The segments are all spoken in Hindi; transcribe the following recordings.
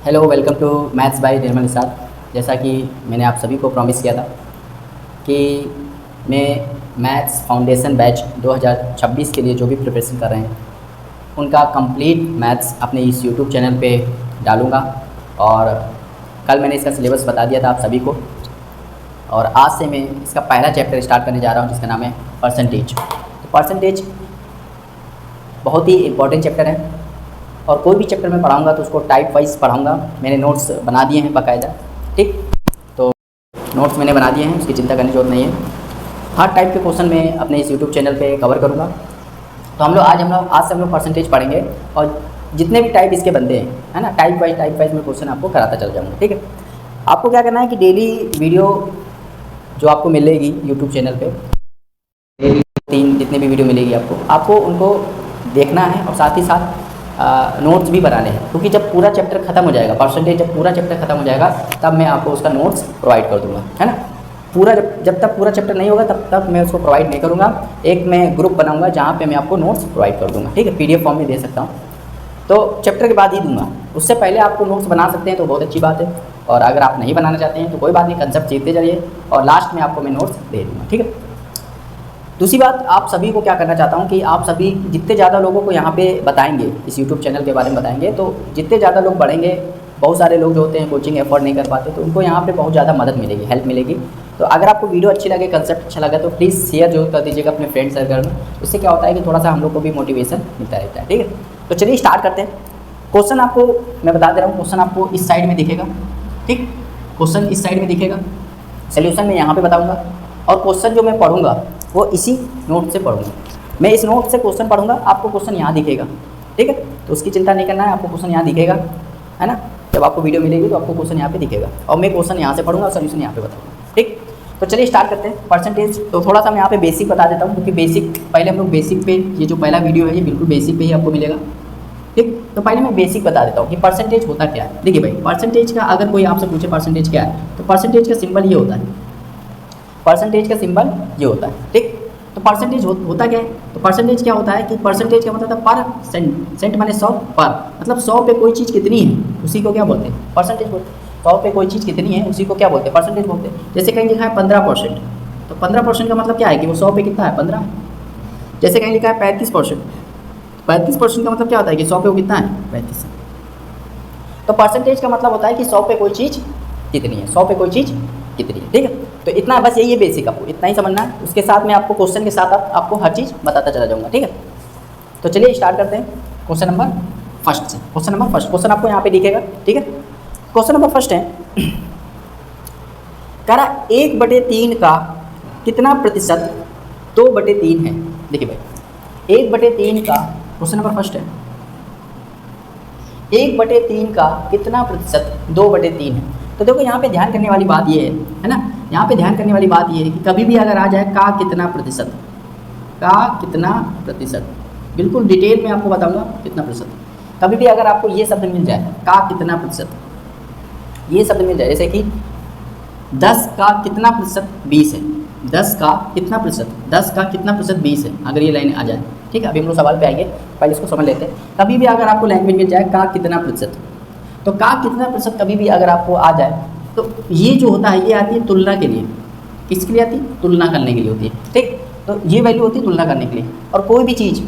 Hello, welcome to maths by Nirmal Nishad. जैसा कि मैंने आप सभी को प्रॉमिस किया था कि मैं मैथ्स फाउंडेशन बैच 2026 के लिए जो भी प्रिपरेशन कर रहे हैं उनका कंप्लीट मैथ्स अपने इस यूट्यूब चैनल पे डालूँगा। और कल मैंने इसका सिलेबस बता दिया था आप सभी को, और आज से मैं इसका पहला चैप्टर स्टार्ट करने जा रहा हूँ जिसका नाम है परसेंटेज। तो परसेंटेज बहुत ही इम्पॉर्टेंट चैप्टर है और कोई भी चैप्टर मैं पढ़ाऊँगा तो उसको टाइप वाइज पढ़ाऊँगा। मैंने नोट्स बना दिए हैं बाकायदा, ठीक। तो नोट्स मैंने बना दिए हैं, उसकी चिंता करने की जरूरत नहीं है। हर टाइप के क्वेश्चन मैं अपने इस यूट्यूब चैनल पे कवर करूँगा। तो आज से हम लोग परसेंटेज पढ़ेंगे और जितने भी टाइप इसके बनते हैं, है ना, टाइप वाइज मैं क्वेश्चन आपको कराता चल जाऊँगा, ठीक है। आपको क्या करना है कि डेली वीडियो जो आपको मिलेगी यूट्यूब चैनल पर, डेली 3 जितने भी वीडियो मिलेगी आपको उनको देखना है और साथ ही साथ नोट्स भी बनाने हैं, क्योंकि जब पूरा चैप्टर खत्म हो जाएगा, परसेंटेज जब पूरा चैप्टर खत्म हो जाएगा तब मैं आपको उसका नोट्स प्रोवाइड कर दूंगा, है ना। पूरा जब तक पूरा चैप्टर नहीं होगा तब तक मैं उसको प्रोवाइड नहीं करूँगा। एक मैं ग्रुप बनाऊँगा जहाँ पे मैं आपको नोट्स प्रोवाइड कर दूँगा, ठीक है। PDF फॉर्म में दे सकता हूँ, तो चैप्टर के बाद ही दूँगा। उससे पहले आपको नोट्स बना सकते हैं तो बहुत अच्छी बात है, और अगर आप नहीं बनाना चाहते हैं तो कोई बात नहीं, कंसेप्ट सीखते जाइए और लास्ट में आपको मैं नोट्स दे दूँगा, ठीक है। दूसरी बात, आप सभी को क्या करना चाहता हूँ कि आप सभी जितने ज़्यादा लोगों को यहाँ पे बताएंगे, इस यूट्यूब चैनल के बारे में बताएंगे, तो जितने ज़्यादा लोग बढ़ेंगे, बहुत सारे लोग जो होते हैं कोचिंग एफोर्ड नहीं कर पाते, तो उनको यहाँ पे बहुत ज़्यादा मदद मिलेगी, हेल्प मिलेगी। तो अगर आपको वीडियो अच्छी लगे, कंसेप्ट अच्छा लगा, तो प्लीज़ शेयर जरूर कर दीजिएगा अपने फ्रेंड सर्कल में। उससे क्या होता है कि थोड़ा सा हम लोग को भी मोटिवेशन मिलता रहता है, ठीक है। तो चलिए स्टार्ट करते हैं। क्वेश्चन आपको मैं बता दे रहा हूँ, क्वेश्चन आपको इस साइड में दिखेगा, ठीक। क्वेश्चन इस साइड में दिखेगा, सोल्यूशन मैं यहाँ पे बताऊँगा, और क्वेश्चन जो मैं पढ़ूँगा वो इसी नोट से पढ़ूँगा। मैं इस नोट से क्वेश्चन पढ़ूँगा, आपको क्वेश्चन यहाँ दिखेगा, ठीक है। तो उसकी चिंता नहीं करना है, आपको क्वेश्चन यहाँ दिखेगा, है ना। जब आपको वीडियो मिलेगी तो आपको क्वेश्चन यहाँ पे दिखेगा और मैं क्वेश्चन यहाँ से पढ़ूँगा और सोल्यूशन यहाँ पे बताऊँगा, ठीक। तो चलिए स्टार्ट करते हैं। परसेंटेज तो थोड़ा सा मैं यहाँ पे बेसिक बता देता हूँ, क्योंकि बेसिक पहले हम लोग बेसिक पे, ये जो पहला वीडियो है ये बिल्कुल बेसिक पे ही आपको मिलेगा, ठीक। तो पहले मैं बेसिक बता देता हूँ कि परसेंटेज होता क्या है। देखिए भाई, परसेंटेज का अगर कोई आपसे पूछे परसेंटेज क्या है, तो परसेंटेज का सिंबल ये होता है, परसेंटेज का सिंबल ये होता है, ठीक। तो परसेंटेज होता क्या है, तो परसेंटेज क्या होता है कि परसेंटेज का मतलब पर सेंट माने 100 पर, मतलब 100 पे कोई चीज़ कितनी है उसी को क्या बोलते हैं, परसेंटेज बोलते हैं। 100 पे कोई चीज़ कितनी है उसी को क्या बोलते हैं, परसेंटेज बोलते हैं। जैसे कहीं लिखा है 15%, तो 15% का मतलब क्या है कि वो 100 पे कितना है, 15। जैसे कहीं लिखा है 35%, 35% का मतलब क्या होता है कि 100 पे वो कितना है, 35। तो परसेंटेज का मतलब होता है कि 100 पे कोई चीज़ कितनी है, 100 पे कोई चीज़ कितनी है, ठीक है। तो इतना बस यही है बेसिक, आपको इतना ही समझना है। उसके साथ में आपको क्वेश्चन के साथ आपको हर चीज़ बताता चला जाऊँगा, ठीक है। तो चलिए स्टार्ट करते हैं क्वेश्चन नंबर फर्स्ट से। क्वेश्चन नंबर फर्स्ट, क्वेश्चन आपको यहाँ पे दिखेगा, ठीक है। क्वेश्चन नंबर फर्स्ट है, कह रहा 1/3 का कितना प्रतिशत 2/3 है। देखिए भाई, 1/3 का क्वेश्चन नंबर फर्स्ट है, 1/3 का कितना प्रतिशत 2/3 है। तो देखो यहाँ पे ध्यान करने वाली बात ये है ना, यहाँ पे ध्यान करने वाली बात ये है कि कभी भी अगर आ जाए का कितना प्रतिशत, का कितना प्रतिशत, बिल्कुल डिटेल में आपको बताऊंगा कितना प्रतिशत। कभी भी अगर आपको ये शब्द मिल जाए, का कितना प्रतिशत, ये शब्द मिल जाए, जैसे कि 10 का कितना प्रतिशत 20 है, 10 का कितना प्रतिशत, 10 का कितना प्रतिशत 20 है, अगर ये लाइन आ जाए, ठीक है। अभी हम लोग सवाल पे आएंगे, पहले इसको समझ लेते हैं। कभी भी अगर आपको लैंग्वेज मिल जाए का कितना प्रतिशत, तो का कितना प्रतिशत कभी भी अगर आपको आ जाए, तो ये जो होता है ये आती है तुलना के लिए। किसके लिए आती है, तुलना करने के लिए होती है, ठीक। तो ये वैल्यू होती है तुलना करने के लिए। और कोई भी चीज़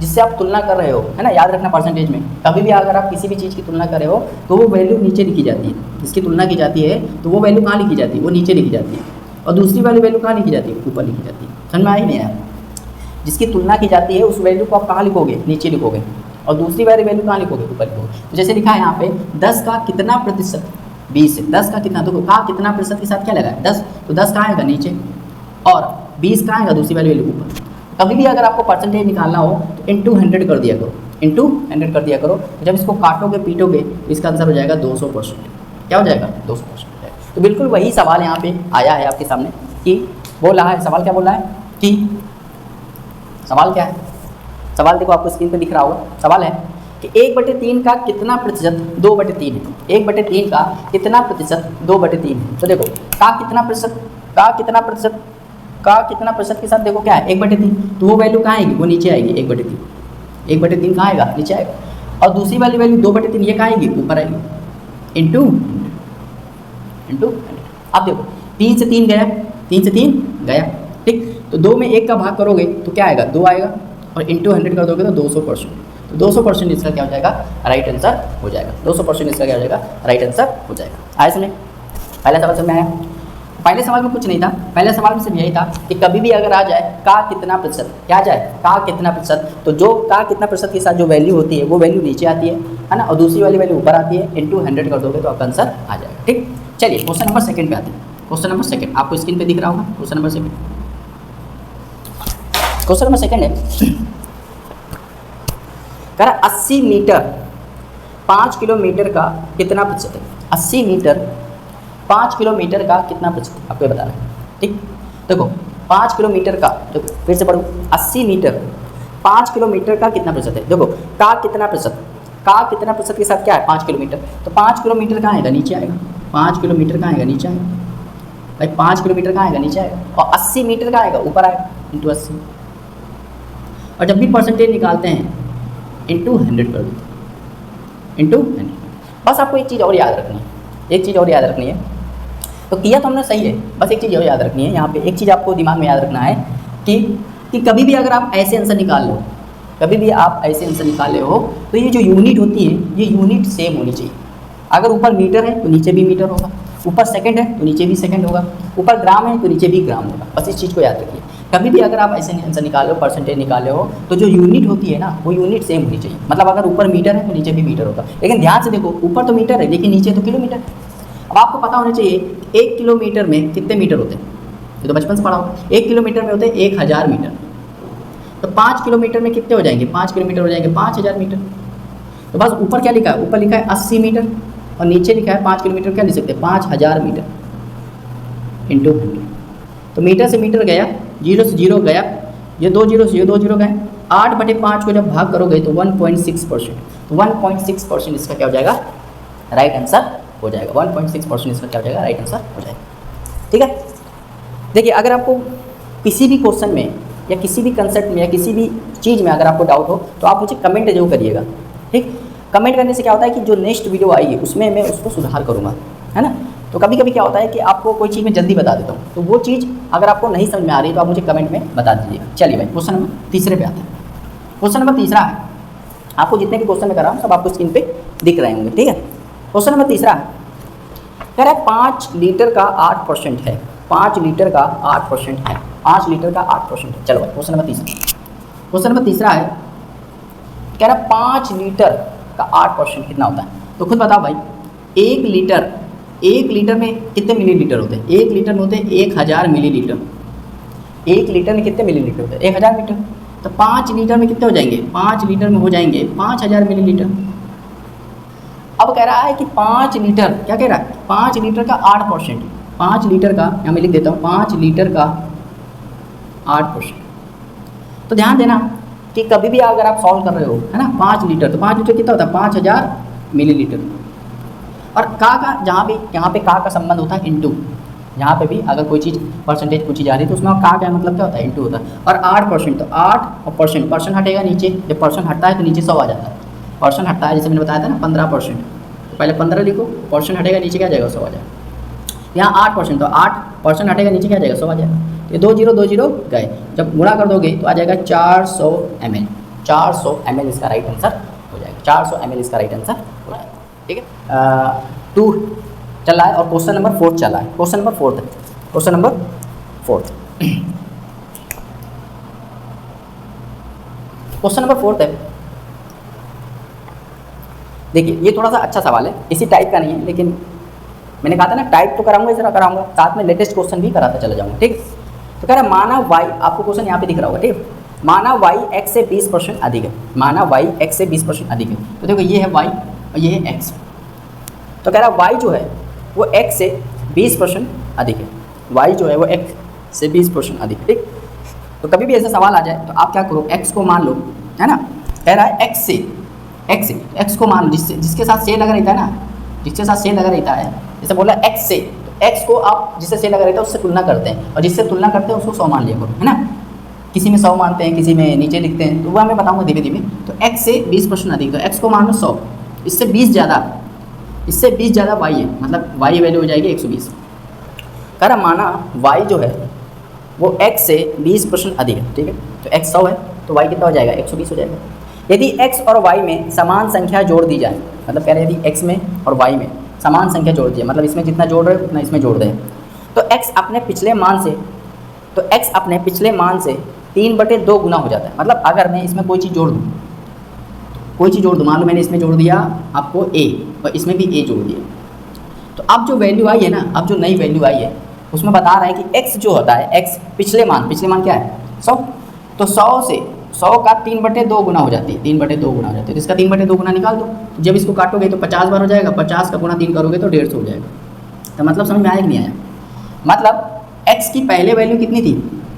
जिससे आप तुलना कर रहे हो, है ना, याद रखना परसेंटेज में कभी भी अगर आप किसी भी चीज़ की तुलना कर रहे हो तो वो वैल्यू नीचे लिखी जाती है। जिसकी तुलना की जाती है तो वो वैल्यू कहाँ लिखी जाती है, वो नीचे लिखी जाती है। और दूसरी वाली वैल्यू कहाँ लिखी जाती है, ऊपर लिखी जाती है। समझ में आई नहीं यार, जिसकी तुलना की जाती है उस वैल्यू को आप कहाँ लिखोगे, नीचे लिखोगे, और दूसरी वाली वैल्यू कहाँ लिखोगे, ऊपर लिखोगे। तो जैसे लिखा है यहाँ पे 10 का कितना प्रतिशत 20 है, 10 का कितना, तो का कितना प्रतिशत के साथ क्या लगा है 10, तो 10 कहाँ आएगा नीचे और 20 कहाँ आएगा दूसरी वाली वैल्यू ऊपर। कभी भी अगर आपको परसेंटेज निकालना हो तो इंटू 100 कर दिया करो, इंटू 100 कर दिया करो। तो जब इसको काटोगे पीटोगे तो इसका आंसर हो जाएगा 200%। क्या हो जाएगा, 200%। तो बिल्कुल वही सवाल यहाँ पे आया है आपके सामने कि बोल रहा है, सवाल क्या बोल रहा है कि, सवाल क्या है, सवाल देखो आपको स्क्रीन पर दिख रहा होगा। सवाल है कि 1/3 का कितना प्रतिशत 2/3 है, 1/3 का कितना प्रतिशत 2/3 है। तो देखो का कितना प्रतिशत, का कितना प्रतिशत, का कितना प्रतिशत के साथ देखो क्या है 1/3, तो वो वैल्यू कहाँ आएगी, वो नीचे आएगी 1/3, 1/3 कहाँ आएगा, नीचे आएगा। और दूसरी वाली वैल्यू 2/3 ये कहाँ आएगी, ऊपर आएगी, इंटू इंटू। अब देखो 3 से 3 गया, 3 से 3 गया, ठीक। तो 2 में 1 का भाग करोगे तो क्या आएगा, 2 आएगा, और इंटू 100 कर दोगे तो 200%। तो 200% इसका क्या हो जाएगा, राइट आंसर हो जाएगा। 200% इसका क्या हो जाएगा, राइट आंसर हो जाएगा। आया समझ, पहला सवाल समझ में आया। पहले सवाल में कुछ नहीं था, पहले सवाल में सिर्फ यही था कि कभी भी अगर आ जाए का कितना प्रतिशत, क्या आ जाए का कितना प्रतिशत, तो जो का कितना प्रतिशत के साथ जो वैल्यू होती है वो वैल्यू नीचे आती है ना, और दूसरी वाली वैल्यू ऊपर आती है, इंटू 100 कर दोगे तो आपका आंसर आ जाएगा, ठीक। चलिए क्वेश्चन नंबर 2 पे आते हैं। क्वेश्चन नंबर 2 आपको स्क्रीन पे दिख रहा होगा। क्वेश्चन नंबर 2, क्वेश्चन नंबर 2 है, कह रहा 80 मीटर 5 किलोमीटर का कितना प्रतिशत है। 80 मीटर 5 किलोमीटर का कितना प्रतिशत आपको बताना है, ठीक। देखो 5 किलोमीटर का, देखो फिर से पढ़ो, 80 मीटर 5 किलोमीटर का कितना प्रतिशत है। देखो का कितना प्रतिशत, का कितना प्रतिशत के साथ क्या है 5 किलोमीटर, तो 5 किलोमीटर कहाँ आएगा, नीचे आएगा। 5 किलोमीटर कहाँ आएगा, नीचे आएगा भाई। 5 किलोमीटर कहाँ आएगा, नीचे आएगा, और 80 मीटर का आएगा, ऊपर आएगा, इंटू 80। और जब भी परसेंटेज निकालते हैं इंटू 100 कर दो, इंटू 100। बस आपको एक चीज़ और याद रखनी है, एक चीज़ और याद रखनी है। तो किया तो हमने सही है, बस एक चीज़ और याद रखनी है यहाँ पे। एक चीज़ आपको दिमाग में याद रखना है कि कभी भी अगर आप ऐसे आंसर निकाल लो, कभी भी आप ऐसे आंसर निकाले हो, तो ये जो यूनिट होती है ये यूनिट सेम होनी चाहिए। अगर ऊपर मीटर है तो नीचे भी मीटर होगा, ऊपर सेकंड है तो नीचे भी सेकंड होगा, ऊपर ग्राम है तो नीचे भी ग्राम होगा। बस इस चीज़ को याद रखिए। कभी भी अगर आप ऐसे आंसर निकाले हो, परसेंटेज निकाले हो, तो जो यूनिट होती है ना वो यूनिट सेम होनी चाहिए। मतलब अगर ऊपर मीटर है तो नीचे भी मीटर होगा। लेकिन ध्यान से देखो, ऊपर तो मीटर है लेकिन नीचे तो किलोमीटर। अब आपको पता होना चाहिए 1 किलोमीटर में कितने मीटर होते हैं, ये तो बचपन से पढ़ा होगा। 1 किलोमीटर में होते हैं 1000 मीटर, तो 5 किलोमीटर में कितने हो जाएंगे, 5 किलोमीटर हो जाएंगे 5000 मीटर। तो बस ऊपर क्या लिखा है, ऊपर लिखा है 80 मीटर, और नीचे लिखा है 5 किलोमीटर, क्या लिख सकते हैं 5000 मीटर इंटू 100। तो मीटर से मीटर गया, 0 से 0 गया, ये 2 0 से ये 2 0 गए। 8/5 को जब भाग करोगे तो 1.6%, तो 1.6% इसका क्या हो जाएगा, राइट आंसर हो जाएगा। 1.6% इसका क्या हो जाएगा, राइट आंसर हो जाएगा, ठीक है। देखिए अगर आपको किसी भी क्वेश्चन में या किसी भी कंसेप्ट में या किसी भी चीज़ में अगर आपको डाउट हो तो आप मुझे कमेंट जरूर करिएगा, ठीक। कमेंट करने से क्या होता है कि जो नेक्स्ट वीडियो आएगी उसमें मैं उसको सुधार करूँगा, है ना। तो कभी कभी क्या होता है कि आपको कोई चीज़ मैं जल्दी बता देता हूँ, तो वो चीज़ अगर आपको नहीं समझ में आ रही तो आप मुझे कमेंट में बता दीजिएगा। चलिए भाई क्वेश्चन नंबर 3 पे आते हैं। क्वेश्चन नंबर 3 है, आपको जितने भी क्वेश्चन मैं कर रहा हूँ सब आपको स्क्रीन पे दिख रहे होंगे, ठीक है। क्वेश्चन नंबर 3 कह रहा है 5 लीटर का 8% है, 5 लीटर का 8% है, 5 लीटर का 8% है। चलो भाई क्वेश्चन नंबर 3, क्वेश्चन नंबर 3 है, कह रहा है 5 लीटर का 8% कितना होता है। तो खुद बताओ भाई, 1 लीटर में कितने मिलीलीटर होते हैं, 1 लीटर में होते हैं 1000 मिलीलीटर। 1 लीटर में कितने मिलीलीटर होते हैं, 1000 लीटर। तो 5 लीटर में कितने हो जाएंगे, 5 लीटर में हो जाएंगे 5000 मिलीलीटर। अब कह रहा है कि 5 लीटर, क्या कह रहा है, 5 लीटर का 8%, 5 लीटर का, यहाँ मैं लिख देता हूँ 5 लीटर का 8%। तो ध्यान देना कि कभी भी अगर आप सॉल्व कर रहे हो, है ना, 5 लीटर, तो 5 लीटर कितना होता है 5000 मिलीलीटर। और का जहाँ भी यहाँ पे का संबंध होता है इंटू, यहाँ पे भी अगर कोई चीज़ परसेंटेज पूछी जा रही है तो उसमें का मतलब क्या होता है, इंटू होता है। और 8%, तो 8 और परसेंट हटेगा नीचे, जब परसेंट हटता है तो नीचे 100 आ जाता है। परसेंट हटता है जैसे मैंने बताया था ना 15%, तो पहले 15 लिखो, परसेंट हटेगा नीचे क्या आ जाएगा 100 आ जाएगा। यहाँ 8%, तो 8% हटेगा नीचे क्या आ जाएगा 100 आ जाएगा। ये 2 0 गए, जब गुणा कर दोगे तो आ जाएगा 400 ml। 400 ml इसका राइट आंसर हो जाएगा, 400 ml इसका राइट आंसर हो जाएगा, ठीक है। 2 चल रहा है और क्वेश्चन नंबर 4 चल रहा है। क्वेश्चन नंबर 4 है, क्वेश्चन नंबर 4, क्वेश्चन नंबर 4 है। देखिए ये थोड़ा सा अच्छा सवाल है, इसी टाइप का नहीं है, लेकिन मैंने कहा था ना टाइप तो कराऊंगा, इस तरह कराऊंगा, साथ में लेटेस्ट क्वेश्चन भी कराता चला जाऊंगा, ठीक। तो कह रहा है माना y, आपको क्वेश्चन यहाँ पे दिख रहा होगा, ठीक। माना y x से 20% अधिक है, माना y x से 20% अधिक है। तो देखो ये है y और ये है x। तो कह रहा है y जो है वो x से 20% अधिक है, y जो है वो x से 20% अधिक है, ठीक। तो कभी भी ऐसा सवाल आ जाए तो आप क्या करो, x को मान लो, है ना। कह रहा है x को मान लो, जिसके साथ से लगा रहता है ना, जिसके साथ से लगा रहता है, जैसे बोला x से, तो x को आप जिससे से लगा रहता है उससे तुलना करते हैं, और जिससे तुलना करते हैं उसको 100 मान लिया करो, है ना। किसी में 100 मानते हैं, किसी में नीचे लिखते हैं, तो वह मैं बताऊंगा धीरे धीरे। तो x से 20% अधिक, तो x को मान लो 100, इससे 20 ज़्यादा, इससे 20 ज़्यादा y है, मतलब y वैल्यू हो जाएगी 120। कह रहा माना y जो है वो x से 20% अधिक है, ठीक है। तो x 100 है तो y कितना हो जाएगा, 120 हो जाएगा। यदि x और y में समान संख्या जोड़ दी जाए, मतलब कह रहे हैं यदि x में और y में समान संख्या जोड़ दी जाए, मतलब इसमें जितना जोड़ रहे हो उतना इसमें जोड़ दें, तो x अपने पिछले मान से 3/2 गुना हो जाता है। मतलब अगर मैं इसमें कोई चीज़ जोड़ दूँ, मान लो मैंने इसमें जोड़ दिया आपको a और इसमें भी a जोड़ दिया, तो अब जो वैल्यू आई है ना, अब जो नई वैल्यू आई है उसमें बता रहा है कि x जो होता है, x पिछले मान क्या है 100, तो 100 से 100 का 3/2 गुना हो जाती है, 3/2 गुना हो जाती है, तो इसका 3/2 गुना निकाल दो। जब इसको काटोगे तो 50 बार हो जाएगा, 50 का गुना 3 करोगे तो 150 हो जाएगा। तो मतलब समझ में आया कि नहीं आया? मतलब x की पहले वैल्यू कितनी थी,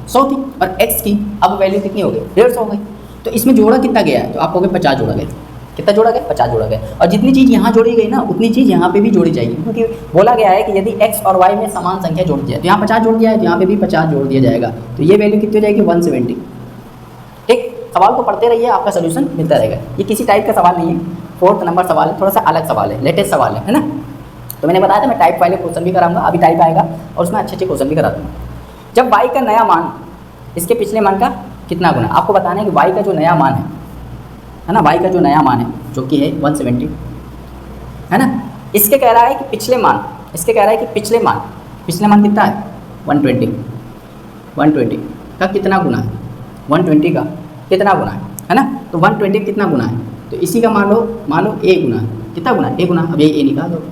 100 थी, और x की अब वैल्यू कितनी हो गई, 150 हो गई। तो इसमें जोड़ा कितना गया है, तो आप कहोगे 50 जोड़ा गया। कितना जोड़ा गया, 50 जोड़ा गया। और जितनी चीज़ यहाँ जोड़ी गई ना उतनी चीज़ यहाँ पे भी जोड़ी जाएगी, क्योंकि बोला गया है कि यदि x और y में समान संख्या जोड़ दिया, तो यहाँ 50 जोड़ दिया है तो यहाँ पे भी 50 जोड़ दिया जाएगा, तो ये वैल्यू कितनी हो जाएगी, 170। ठीक, सवाल को पढ़ते रहिए, आपका सोल्यूशन मिलता रहेगा। ये किसी टाइप का सवाल नहीं है, 4th नंबर सवाल है, थोड़ा सा अलग सवाल है, लेटेस्ट सवाल है ना। तो मैंने बताया था मैं टाइप वाले क्वेश्चन भी कराऊंगा, अभी टाइप आएगा और उसमें अच्छे अच्छे क्वेश्चन भी करा दूँगा। जब y का नया मान इसके पिछले मान का कितना गुना, आपको बताना है कि y का जो नया मान है ना, y का जो नया मान है जो कि है 170 है ना, इसके कह रहा है कि पिछले मान कितना है, 120 का कितना गुना है, 120 का कितना गुना है ना। तो 120 कितना गुना है, तो इसी का मान लो a गुना है, कितना गुना है, a गुना। अब ये निकाल दो,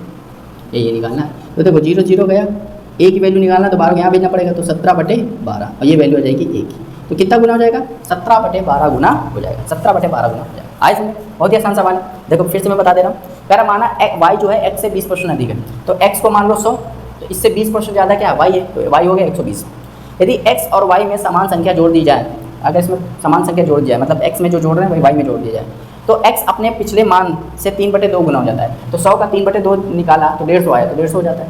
ये निकालना है, तो देखो 0 0 गया, a की वैल्यू निकालना तो 12 यहाँ भेजना पड़ेगा, तो 17/12 और ये वैल्यू हो जाएगी a की, तो कितना गुना हो जाएगा, 17/12 गुना हो जाएगा, 17/12 गुना हो जाएगा। आए समझ, बहुत ही आसान सवाल है। देखो फिर से मैं बता दे रहा हूँ, कह रहा माना y जो है x से 20% अधिक है, तो x को मान लो 100, तो इससे 20% ज़्यादा क्या है, y है, तो y हो गया 120। यदि x और y में समान संख्या जोड़ दी जाए, अगर इसमें समान संख्या जोड़ दी जाए, मतलब x में जो जोड़ रहे हैं वही y में जोड़ दिया जाए, तो x अपने पिछले मान से 3/2 गुना हो जाता है। तो 100 का 3/2 निकाला तो 150 आया, तो 150 हो जाता है।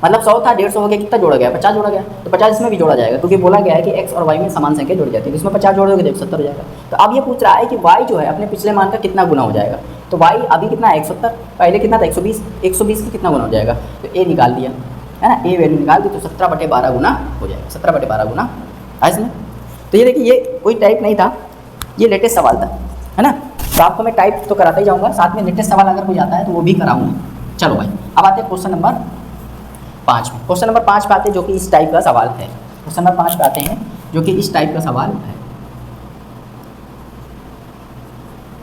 मतलब 100 था, 150 हो गया, कितना जोड़ा गया, 50 जोड़ा गया, तो 50 इसमें भी जोड़ा जाएगा, क्योंकि बोला गया है कि x और y में समान संख्या जोड़ी जाती है, तो इसमें 50 जोड़ोगे तो 170 हो जाएगा। तो अब ये पूछ रहा है कि y जो है अपने पिछले मान का कितना गुना हो जाएगा, तो y अभी कितना है 170, पहले कितना था 120, 120 का कितना गुना हो जाएगा, तो a निकाल दिया है ना, a वैल्यू निकाल दी, तो 17/12 गुना हो जाएगा, 17/12 गुना। इसमें तो ये देखिए, ये कोई टाइप नहीं था, ये लेटेस्ट सवाल था, है ना। तो आपको मैं टाइप तो कराता ही जाऊँगा, साथ में लेटेस्ट सवाल अगर कोई आता है तो वो भी कराऊँगा। चलो भाई, अब आते हैं क्वेश्चन नंबर 5 में। क्वेश्चन नंबर 5 पे आते हैं जो कि इस टाइप का सवाल है। क्वेश्चन नंबर 5 पे आते हैं जो कि इस टाइप का सवाल है।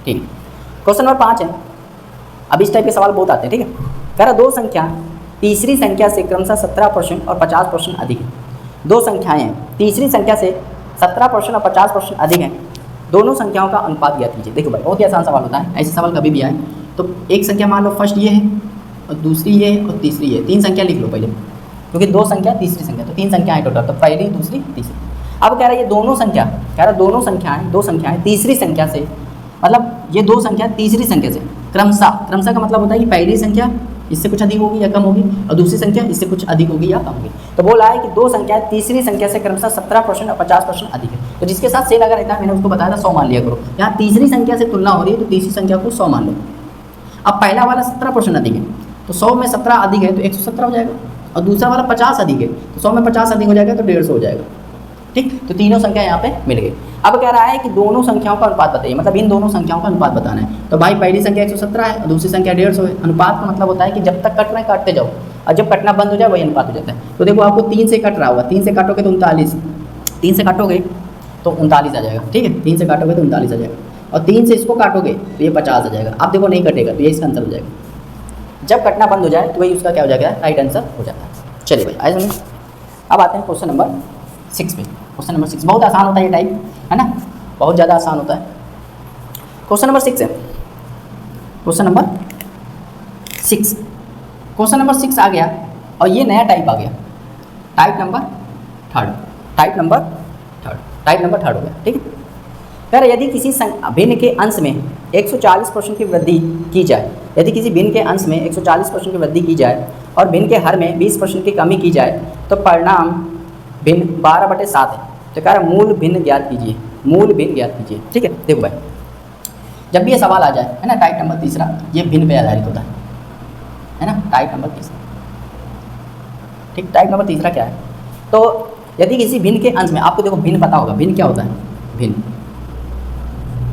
ठीक, क्वेश्चन नंबर 5 है। अब इस टाइप के सवाल बहुत आते हैं, ठीक है। कह रहा दो संख्या तीसरी संख्या से क्रमशः 17% और 50% अधिक है। दो संख्याएं तीसरी संख्या से 17% और 50% अधिक हैं, दोनों संख्याओं का अनुपात ज्ञात कीजिए। देखो भाई, बहुत ही आसान सवाल होता है, ऐसे सवाल कभी भी आए तो एक संख्या मान लो फर्स्ट ये है और दूसरी ये है और तीसरी ये, 3 संख्या लिख लो पहले, क्योंकि 2 संख्या तीसरी संख्या, तो 3 संख्या है टोटल, तो पहली दूसरी तीसरी। अब कह रहा है ये दोनों संख्या, कह रहा दोनों संख्याएं तीसरी संख्या से, मतलब ये 2 संख्या तीसरी संख्या से क्रमशः का मतलब होता है कि पहली संख्या इससे कुछ अधिक होगी या कम होगी और दूसरी संख्या इससे कुछ अधिक होगी या कम होगी। तो बोला है कि 2 संख्या तीसरी संख्या से क्रमशः 17% और 50% अधिक है। तो जिसके साथ सेल अगर रहता है, मैंने उसको बताया था 100 मान लिया करो। यहाँ तीसरी संख्या से तुलना हो रही है तो तीसरी संख्या को 100 मान लो। अब पहला वाला 17% अधिक है, तो 100 में 17 अधिक है तो 117 हो जाएगा, और दूसरा वाला 50 अधिक है तो 100 में 50 अधिक हो जाएगा तो 150 हो जाएगा। ठीक, तो तीनों संख्या यहाँ पे मिल गई। अब कह रहा है कि दोनों संख्याओं का अनुपात बताइए, मतलब इन दोनों संख्याओं का अनुपात बताना है। तो भाई पहली संख्या 117 है और दूसरी संख्या 150 है। अनुपात का मतलब होता है कि जब तक कट रहे हैं काटते जाओ, और जब कटना बंद हो जाए वही अनुपात हो जाता है। तो देखो आपको 3 से कट रहा होगा, 3 से काटोगे तो 39, 3 से काटोगे तो 39 आ जाएगा। ठीक है, 3 से काटोगे तो 39 आ जाएगा, और 3 से इसको काटोगे तो ये 50 आ जाएगा। अब देखो नहीं कटेगा तो ये इसका आंसर हो जाएगा। जब कटना बंद हो जाए तो वही उसका क्या हो जाएगा, राइट आंसर हो जाता है। चलिए भाई आइए सुनिए, अब आते हैं क्वेश्चन नंबर 6 पे। क्वेश्चन नंबर 6 बहुत आसान होता है, ये टाइप है ना, बहुत ज़्यादा आसान होता है। क्वेश्चन नंबर 6 है, क्वेश्चन नंबर 6, क्वेश्चन नंबर 6 आ गया और ये नया टाइप आ गया, टाइप नंबर थर्ड हो गया। ठीक है, कह रहे यदि किसी भिन्न के अंश में 140% की वृद्धि की जाए, यदि किसी भिन्न के अंश में 140% की वृद्धि की जाए और भिन्न के हर में 20% की कमी की जाए तो परिणाम भिन्न 12/7 है। तो कह रहा मूल भिन्न ज्ञात कीजिए, मूल भिन्न ज्ञात कीजिए। ठीक है, देखो भाई जब भी ये सवाल आ जाए है ना, टाइप नंबर 3 ये भिन्न पे आधारित होता है। है ना, टाइप नंबर तीसरा। ठीक, टाइप नंबर तीसरा क्या है, तो यदि किसी भिन्न के अंश में, आपको देखो भिन्न पता होगा, भिन्न क्या होता है, भिन्न,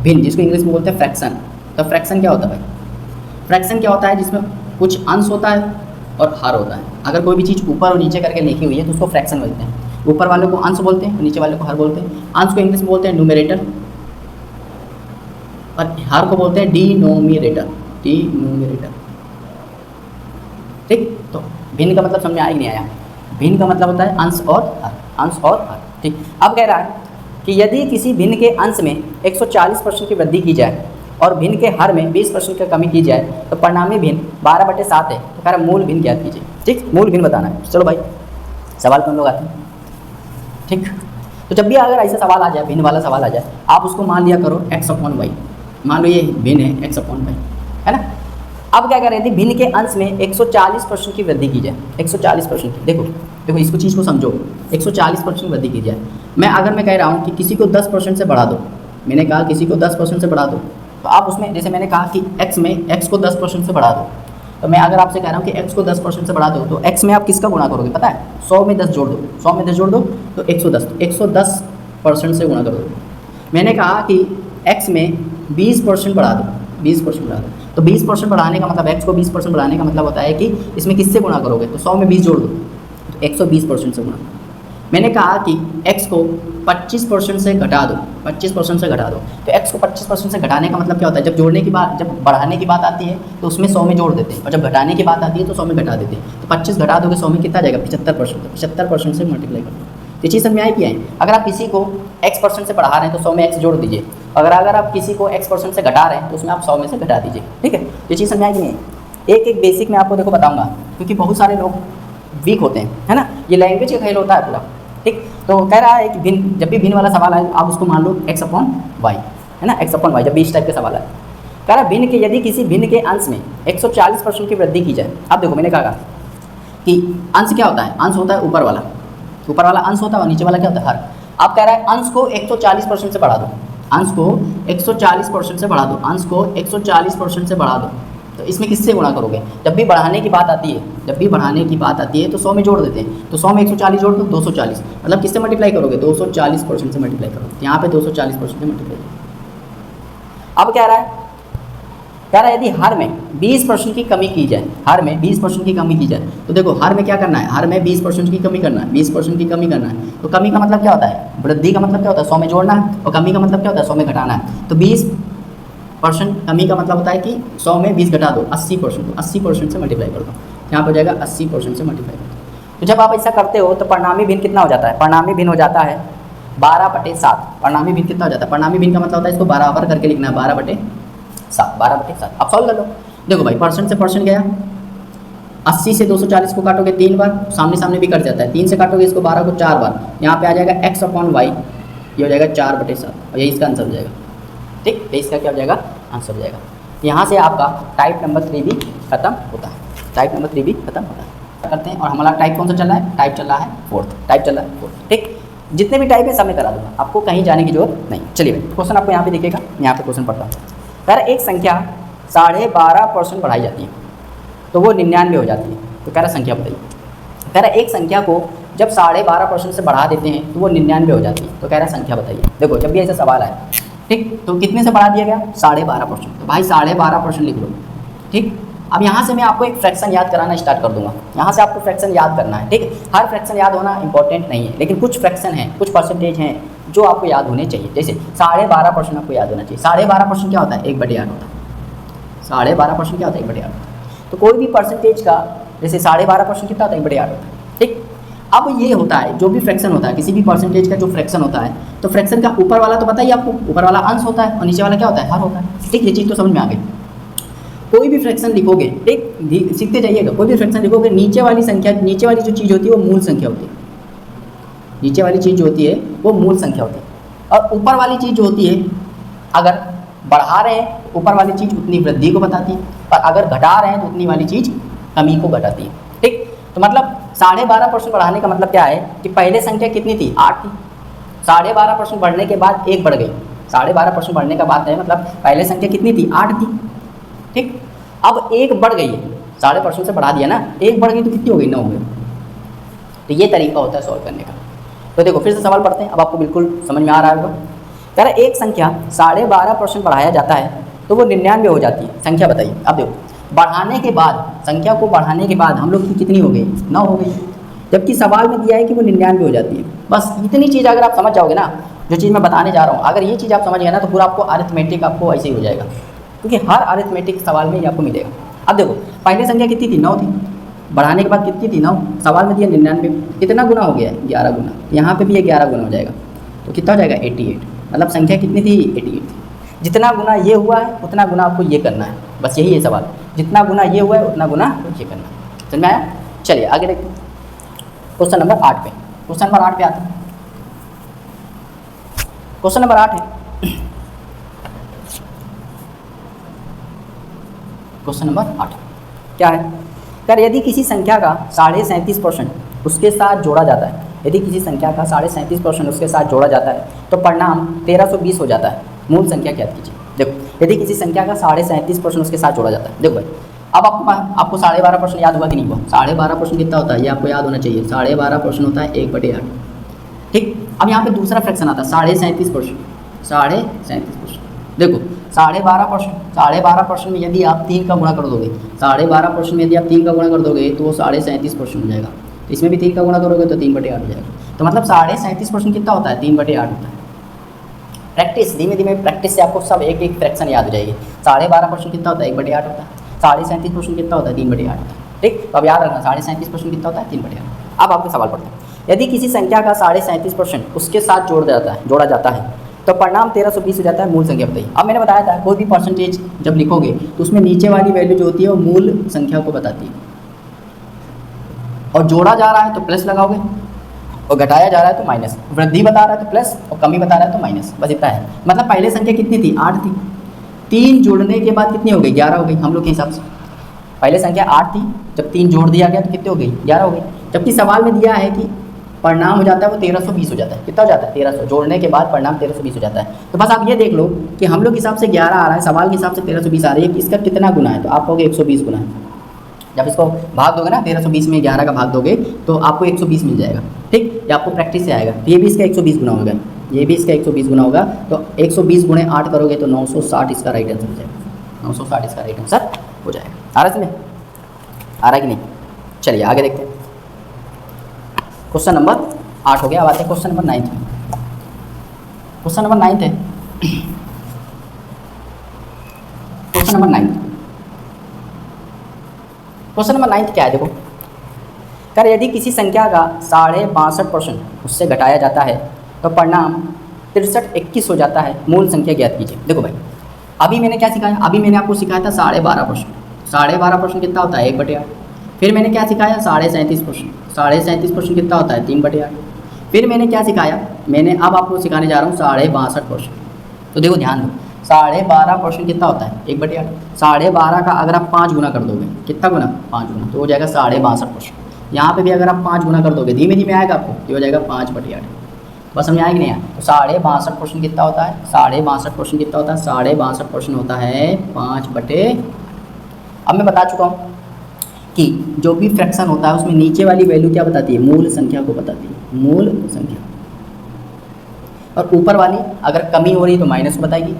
भिन्न जिसको इंग्लिश में बोलते हैं फ्रैक्शन। तो फ्रैक्शन क्या होता है भाई, फ्रैक्शन क्या होता है, जिसमें कुछ अंश होता है और हर होता है। अगर कोई भी चीज़ ऊपर और नीचे करके लिखी हुई है तो उसको फ्रैक्शन बोलते हैं। ऊपर वाले को अंश बोलते हैं और नीचे वाले को हर बोलते हैं। अंश को इंग्लिश में बोलते हैं न्यूमरेटर और हर को बोलते हैं डिनोमिनेटर, डिनोमिनेटर। ठीक, तो भिन्न का मतलब समझ में आया कि नहीं आया, भिन्न का मतलब होता है अंश और हर, अंश और हर। ठीक, अब कह रहा है कि यदि किसी भिन्न के अंश में 140% की वृद्धि की जाए और भिन्न के हर में 20% की कमी की जाए तो परिणामी भिन्न 12/7 है। तो कह रहा है मूल भिन्न ज्ञात कीजिए। ठीक, मूल भिन्न बताना है। चलो भाई सवाल पर हम लोग आते हैं। ठीक, तो जब भी अगर ऐसा सवाल आ जाए, भिन्न वाला सवाल आ जाए, आप उसको मान लिया करो x/y। मान लो ये भिन्न है x/y, है ना। अब क्या करें, यदि भिन्न के अंश में 140% की वृद्धि की जाए, 140% की, देखो देखो इसको चीज़ को समझो, 140% वृद्धि की जाए। मैं कह रहा हूँ कि किसी को 10% से बढ़ा दो, मैंने कहा किसी को 10% से बढ़ा दो, तो आप उसमें जैसे मैंने कहा कि x को 10% से बढ़ा दो, तो मैं अगर आपसे कह रहा हूँ कि x को 10% से बढ़ा दो तो x में आप किसका गुणा करोगे पता है, 100 में 10 जोड़ दो, 100 में 10 जोड़ दो तो 110% से गुणा कर दो। मैंने कहा कि x में 20% बढ़ा दो, 20% बढ़ा दो, तो 20% बढ़ाने का मतलब, x को 20% बढ़ाने का मतलब होता है कि इसमें किससे गुणा करोगे, तो 100 में 20 जोड़ दो तो 120% से गुणा। मैंने कहा कि x को 25% से घटा दो, 25% से घटा दो, तो x को 25% से घटाने का मतलब क्या होता है, जब जोड़ने की बात, जब बढ़ाने की बात आती है तो उसमें 100 में जोड़ देते हैं, और जब घटाने की बात आती है तो 100 में घटा देते हैं। तो 25 घटा दोगे 100 में कितना आ जाएगा, 75%, 75% से मल्टीप्लाई कर दो। ये चीज़ समझ में आई कि है। अगर आप किसी को x% से बढ़ा रहे हैं तो 100 में x जोड़ दीजिए, अगर आप किसी को x% से घटा रहे हैं तो उसमें आप 100 में से घटा दीजिए। ठीक है, ये चीज़ समझ में आई कि नहीं। एक एक बेसिक मैं आपको देखो बताऊँगा, क्योंकि बहुत सारे लोग वीक होते हैं, है ना, ये लैंग्वेज का खेल होता है पूरा। ठीक, तो कह रहा है कि भिन्न, जब भी भिन्न वाला सवाल आए आप उसको मान लो x/y, है ना, x/y, जब भी इस टाइप के सवाल आए। कह रहा है भिन्न के, यदि किसी भिन्न के अंश में 140% की वृद्धि की जाए। अब देखो मैंने कहा कि अंश क्या होता है, अंश होता है ऊपर वाला, ऊपर वाला अंश होता है और नीचे वाला क्या होता है, हर। अब कह रहा है अंश को 140% से बढ़ा दो, अंश को 140% से बढ़ा दो, अंश को 140% से बढ़ा दो, तो इसमें किससे गुणा करोगे, जब भी बढ़ाने की बात आती है, जब भी बढ़ाने की बात आती है तो 100 में जोड़ देते हैं, तो 100 में 140 जोड़ दो 240, मतलब किससे मल्टीप्लाई करोगे, 240% से मल्टीप्लाई करोगे, यहाँ पे 240% से मल्टीप्लाई करोगे। अब कह रहा है यदि हर में 20% की कमी की जाए, हर में 20% की कमी की जाए, तो देखो हर में क्या करना है, हर में 20% की कमी करना है, 20% की कमी करना है। तो कमी का मतलब क्या होता है, वृद्धि का मतलब क्या होता है, 100 में जोड़ना है, और कमी का मतलब क्या होता है, 100 में घटाना है। तो 20% कमी का मतलब होता है कि 100 में 20 घटा दो 80%, तो 80% से मल्टीप्लाई कर दो, यहाँ पर हो जाएगा 80% से मल्टीप्लाई कर दो। तो जब आप ऐसा करते हो तो परिणामी भिन्न कितना हो जाता है, परिणामी भिन्न हो जाता है 12/7। परिणामी भिन्न कितना हो जाता है, परिणामी भिन्न का मतलब होता है इसको बराबर करके लिखना है, 12/7, 12/7। अब सॉल्व कर लो, देखो भाई परसेंट से परसेंट गया, 80 से 240 को काटोगे 3 बार, सामने सामने भी कट जाता है, 3 से काटोगे इसको 12 को 4 बार, यहाँ पे आ जाएगा x/y, ये हो जाएगा 4/7, और यही इसका आंसर हो जाएगा। ठीक, तो इसका क्या हो जाएगा, आंसर हो जाएगा। यहाँ से आपका टाइप नंबर 3 भी खत्म होता है, टाइप नंबर 3 भी खत्म होता है। करते हैं, और हमारा टाइप कौन सा चल रहा है, टाइप चल रहा है 4th, टाइप चल रहा है 4th। ठीक, जितने भी टाइप है सब मैं करा दूँगा, आपको कहीं जाने की जरूरत नहीं। चलिए क्वेश्चन आपको यहाँ पे दिखेगा, यहाँ पे क्वेश्चन पढ़ता हूँ। सर एक संख्या 12.5% बढ़ाई जाती है तो वो 99 हो जाती है, तो कह रहा संख्या बताइए। कह रहा एक संख्या को जब 12.5% से बढ़ा देते हैं तो वो 99 हो जाती है, तो कह रहा संख्या बताइए। देखो जब भी ऐसा सवाल आए, ठीक, तो कितने से बढ़ा दिया गया, 12.5%, तो भाई 12.5% लिख लो। ठीक, अब यहाँ से मैं आपको एक फ्रैक्शन याद कराना स्टार्ट कर दूंगा, यहाँ से आपको फ्रैक्शन याद करना है। ठीक, हर फ्रैक्शन याद होना इंपॉर्टेंट नहीं है, लेकिन कुछ फ्रैक्शन हैं, कुछ परसेंटेज हैं जो आपको याद होने चाहिए। जैसे 12.5% आपको याद होना चाहिए। 12.5% क्या होता है, 1/8 होता है। 12.5% क्या होता है, 1/8 होता है। तो कोई भी परसेंटेज का जैसे 12.5% कितना होता है, 1/8 होता है। ठीक, अब ये होता है जो भी फ्रैक्शन होता है, किसी भी परसेंटेज का जो फ्रैक्शन होता है, तो फ्रैक्शन का ऊपर वाला तो बताइए आपको, ऊपर वाला अंश होता है और नीचे वाला क्या होता है, हर होता है। ठीक, ये चीज़ तो समझ में आ गई। कोई भी फ्रैक्शन लिखोगे, ठीक, सीखते जाइएगा, कोई भी फ्रैक्शन लिखोगे, नीचे वाली संख्या, नीचे वाली जो चीज़ होती है वो मूल संख्या होती है, नीचे वाली चीज़ जो होती है वो मूल संख्या होती है, और ऊपर वाली चीज़ जो होती है, अगर बढ़ा रहे हैं ऊपर वाली चीज़ उतनी वृद्धि को बताती है, और अगर घटा रहे हैं तो उतनी वाली चीज़ कमी को घटाती है। ठीक, तो मतलब 12.5% बढ़ाने का मतलब क्या है कि पहले संख्या कितनी थी, 8 थी, 12.5% बढ़ने के बाद 1 बढ़ गई। 12.5% बढ़ने का बात है, मतलब पहले संख्या कितनी थी, 8 थी। ठीक, अब 1 बढ़ गई है, 0.5% से बढ़ा दिया ना, 1 बढ़ गई तो कितनी हो गई, 9 हो गई। तो ये तरीका होता है सॉल्व करने का। तो देखो फिर से सवाल पढ़ते हैं, अब आपको बिल्कुल समझ में आ रहा होगा। कह रहा एक संख्या 12.5% बढ़ाया जाता है तो वो 99 हो जाती है। संख्या बताइए। अब देखो बढ़ाने के बाद, संख्या को बढ़ाने के बाद हम लोग की कितनी हो गई, 9 हो गई, जबकि सवाल में दिया है कि वो 99 हो जाती है। बस इतनी चीज़ अगर आप समझ जाओगे ना, जो चीज़ मैं बताने जा रहा हूँ, अगर ये चीज़ आप समझ गए ना तो पूरा आपको अरिथमेटिक आपको ऐसे ही हो जाएगा, क्योंकि हर अरिथमेटिक सवाल में ये आपको मिलेगा। अब देखो पहली संख्या कितनी थी, 9 थी, बढ़ाने के बाद कितनी थी, 9, सवाल में दिया 99, कितना गुना हो गया है, 11 गुना, यहाँ पे भी ये 11 गुना हो जाएगा, तो कितना हो जाएगा 88। मतलब संख्या कितनी थी, 88 थी। जितना गुना ये हुआ है उतना गुना आपको ये करना है, बस यही है सवाल, जितना गुना ये हुआ है उतना गुना ये करना है। समझ में आया? चलिए आगे देखते हैं क्वेश्चन नंबर 8 पे। क्वेश्चन नंबर 8 पे आते हैं। क्वेश्चन नंबर 8 है, क्वेश्चन नंबर 8 क्या है, कर यदि किसी संख्या का 37.5% उसके साथ जोड़ा जाता है, यदि किसी संख्या का 37.5% उसके साथ जोड़ा जाता है तो परिणाम 1320 हो जाता है। मूल संख्या ज्ञात कीजिए। देखो यदि किसी संख्या का 37.5% उसके साथ जोड़ा जाता है, देखो भाई अब आपको 12.5% याद हुआ कि नहीं हुआ, 12.5% कितना होता है ये आपको याद होना चाहिए, 12.5% होता है 1/8। ठीक, अब यहाँ पे दूसरा फ्रैक्शन आता है 37.5%, 37.5%। देखो 12.5% में यदि आप 3 का गुणा कर दोगे, 12.5% में यदि आप 3 का गुणा कर दोगे तो वो 37.5% हो जाएगा। तो इसमें भी 3 का गुणा करोगे तो 3/8 हो जाएगा। तो मतलब 37.5% कितना होता है, 3/8 होता है। प्रैक्टिस, धीमे धीमे प्रैक्टिस से आपको सब एक एक फ्रैक्शन याद हो जाएगी। 12.5% कितना होता है, 1/8 होता है। 37.5% कितना होता है, 3/8 होता है। ठीक, तो अब याद रखना 37.5% कितना होता है, 3/8। अब आपके सवाल पढ़ते हैं, यदि किसी संख्या का 37.5% उसके साथ जोड़ा जाता है तो परिणाम 1320 हो जाता है। मूल संख्या बताइए। अब मैंने बताया था कोई भी परसेंटेज जब लिखोगे तो उसमें नीचे वाली वैल्यू जो होती है वो मूल संख्या को बताती है, और जोड़ा जा रहा है तो प्लस लगाओगे, और घटाया जा रहा है तो माइनस, वृद्धि बता रहा है तो प्लस और कमी बता रहा है तो माइनस, बस इतना है। मतलब पहले संख्या कितनी थी, 8 थी, 3 जोड़ने के बाद कितनी हो गई, 11 हो गई हम लोग के हिसाब से। पहले संख्या 8 थी, जब 3 जोड़ दिया गया तो कितनी हो गई, 11 हो गई। जबकि सवाल में दिया है कि परिणाम हो जाता है वो 1320 हो जाता है। कितना हो जाता है, 1300, जोड़ने के बाद परिणाम 1320 हो जाता है। तो बस आप ये देख लो कि हम लोग के हिसाब से 11 आ रहा है, सवाल के हिसाब से 1320 आ रही है, इसका कितना गुना है, तो आप कहोगे 120 गुना है। जब इसको भाग दोगे ना, 1320 में 11 का भाग दोगे तो आपको 120 मिल जाएगा। ठीक, ये आपको प्रैक्टिस से आएगा। तो ये भी इसका 120 गुना होगा, ये भी इसका 120 गुना होगा, तो 120 गुणे 8 करोगे तो 960 इसका राइट आंसर हो जाएगा। 960 इसका राइट आंसर हो जाएगा। आ रहा है इसमें, आ रहा है कि नहीं? चलिए आगे देखते हैं। क्वेश्चन नंबर 8 हो गया। अब आते हैं क्वेश्चन नंबर 9 में। क्वेश्चन नंबर 9 है, क्वेश्चन नंबर 9। क्वेश्चन नंबर 9 क्या है, देखो कर यदि किसी संख्या का 62.5% उससे घटाया जाता है तो परिणाम 6321 हो जाता है। मूल संख्या ज्ञात कीजिए। देखो भाई अभी मैंने क्या सिखाया, अभी मैंने आपको सिखाया था 12.5%। 12.5% कितना होता है, 1/8। फिर मैंने क्या सिखाया, 37.5%। 37.5% कितना होता है, 3/8। फिर मैंने क्या सिखाया, मैंने अब आपको सिखाने जा रहा हूँ 62.5%। तो देखो ध्यान दो, 12.5% कितना होता है, 1/8। 12.5 का अगर आप 5 गुना कर दोगे, कितना गुना, 5 गुना, तो हो जाएगा 62.5%। यहाँ पे भी अगर आप 5 गुना कर दोगे, धीमे धीमे आएगा आपको, ये हो जाएगा 5/8। बस समझ आएगी नहीं आया? तो 62.5% कितना होता है, 62.5% कितना होता है, 62.5% होता है 5/8। अब मैं बता चुका हूँ कि जो भी फ्रैक्शन होता है उसमें नीचे वाली वैल्यू क्या बताती है, मूल संख्या को बताती है, मूल संख्या। और ऊपर वाली अगर कमी हो रही है तो माइनस को बताएगी,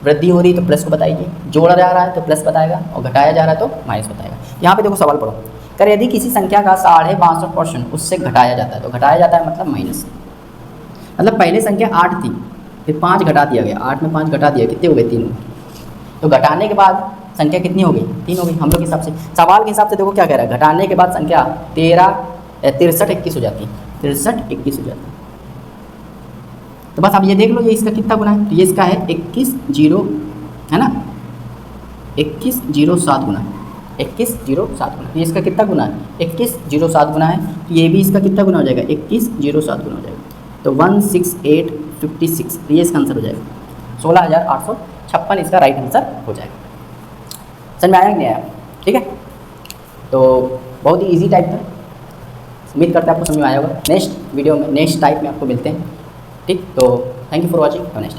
वृद्धि हो रही है तो प्लस को बताएगी, जोड़ा जा रहा है तो प्लस बताएगा, और घटाया जा रहा है तो माइनस बताएगा। यहाँ पे देखो सवाल पढ़ो, कर यदि किसी संख्या का 62.5% उससे घटाया जाता है, तो घटाया जाता है मतलब माइनस। मतलब पहले संख्या 8 थी, फिर 5 घटा दिया गया, 8 में 5 घटा दिया, कितने हो गए, 3 हो गए। तो घटाने के बाद संख्या कितनी हो गई, 3 हो गई हम लोग के हिसाब से। सवाल के हिसाब से देखो क्या कह रहा है, घटाने के बाद संख्या 6321 हो जाती है, 6321 हो जाती है। तो बस आप ये देख लो, ये इसका कितना गुना है, तो ये इसका है 21 है ना, 2107 गुना, 2107 गुना। ये इसका कितना गुना है, 2107 गुना है। तो ये भी इसका कितना गुना हो जाएगा, 2107 गुना हो जाएगा, तो 16856। तो ये इसका आंसर हो जाएगा 16,856 इसका राइट आंसर हो जाएगा। समझ में आया कि नहीं आया? ठीक है, तो बहुत ही इजी टाइप था, उम्मीद करते हैं आपको समझ में आया होगा। नेक्स्ट वीडियो में नेक्स्ट टाइप में आपको मिलते हैं। ठीक, तो thank you for watching, next.